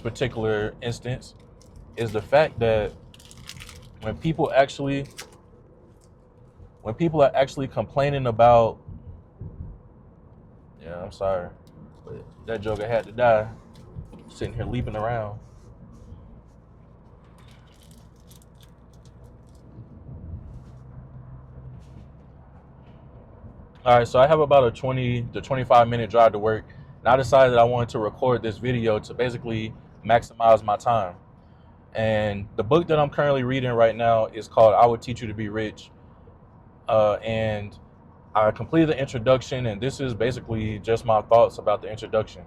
particular instance is the fact that when people actually are actually complaining about, yeah, I'm sorry, but that joker had to die, sitting here leaping around. All right, so I have about a 20 to 25-minute drive to work, and I decided that I wanted to record this video to basically maximize my time. And the book that I'm currently reading right now is called I Will Teach You to Be Rich. And I completed the introduction, and this is basically just my thoughts about the introduction.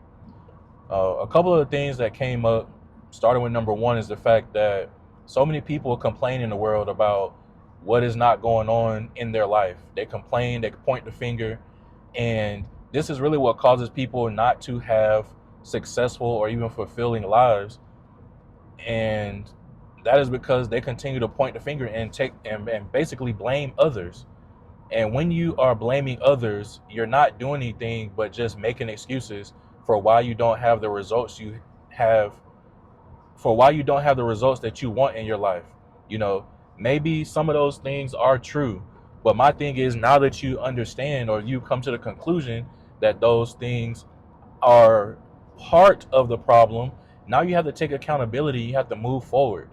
A couple of the things that came up, starting with number one, is the fact that so many people complain in the world about what is not going on in their life. They complain, they point the finger, and this is really what causes people not to have successful or even fulfilling lives. And that is because they continue to point the finger and basically blame others. And when you are blaming others, you're not doing anything but just making excuses for why you don't have the results you have, for why you don't have the results that you want in your life. You know, maybe some of those things are true, but my thing is, now that you understand or you come to the conclusion that those things are part of the problem, now you have to take accountability. You have to move forward.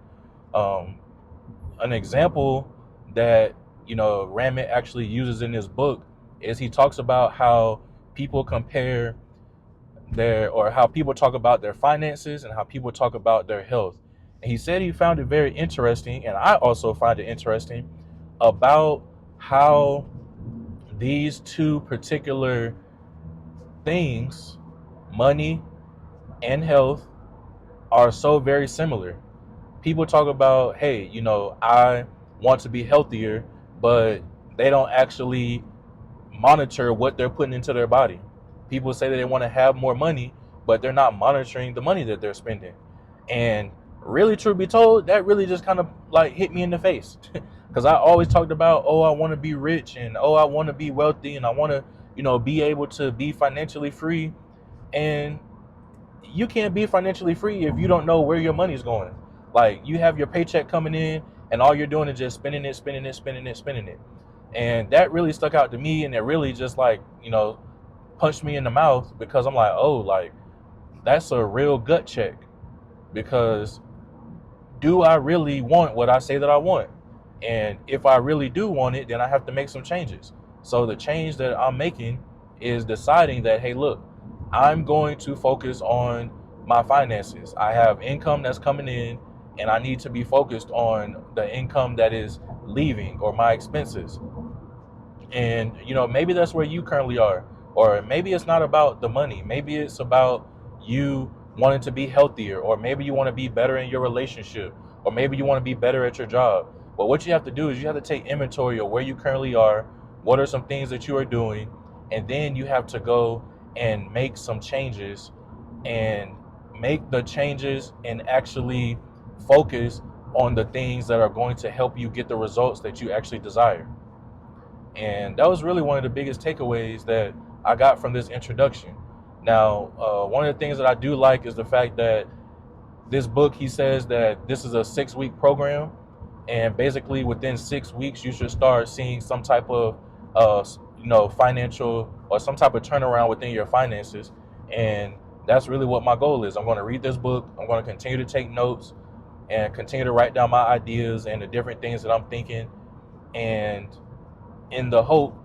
An example that, Ramit actually uses in this book is he talks about how people compare how people talk about their finances and how people talk about their health. And he said he found it very interesting, and I also find it interesting, about how these two particular things, money and health, are so very similar. People talk about, hey, I want to be healthier, but they don't actually monitor what they're putting into their body. People say that they want to have more money, but they're not monitoring the money that they're spending. And really, truth be told, that really just kind of like hit me in the face. Because I always talked about, oh, I want to be rich, and oh, I want to be wealthy, and I want to, be able to be financially free. And you can't be financially free if you don't know where your money's going. Like, you have your paycheck coming in, and all you're doing is just spending it, spending it, spending it, spending it. And that really stuck out to me, and it really just like, punched me in the mouth, because I'm like, oh, like, that's a real gut check. Because do I really want what I say that I want? And if I really do want it, then I have to make some changes. So the change that I'm making is deciding that, hey, look, I'm going to focus on my finances. I have income that's coming in, and I need to be focused on the income that is leaving, or my expenses. And, maybe that's where you currently are. Or maybe it's not about the money. Maybe it's about you wanting to be healthier, or maybe you want to be better in your relationship, or maybe you want to be better at your job. But what you have to do is you have to take inventory of where you currently are, what are some things that you are doing, and then you have to go and make some changes, and make the changes and actually focus on the things that are going to help you get the results that you actually desire. And that was really one of the biggest takeaways that I got from this introduction. Now, one of the things that I do like is the fact that this book, he says that this is a 6-week program, and basically within 6 weeks, you should start seeing some type of, financial, or some type of turnaround within your finances. And that's really what my goal is. I'm going to read this book. I'm going to continue to take notes and continue to write down my ideas and the different things that I'm thinking. And in the hope,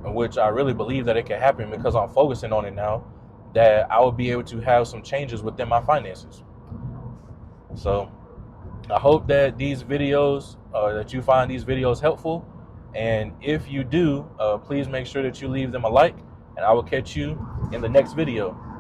which I really believe that it can happen because I'm focusing on it now, that I will be able to have some changes within my finances. So I hope that these videos, that you find these videos helpful. And if you do, please make sure that you leave them a like, and I will catch you in the next video.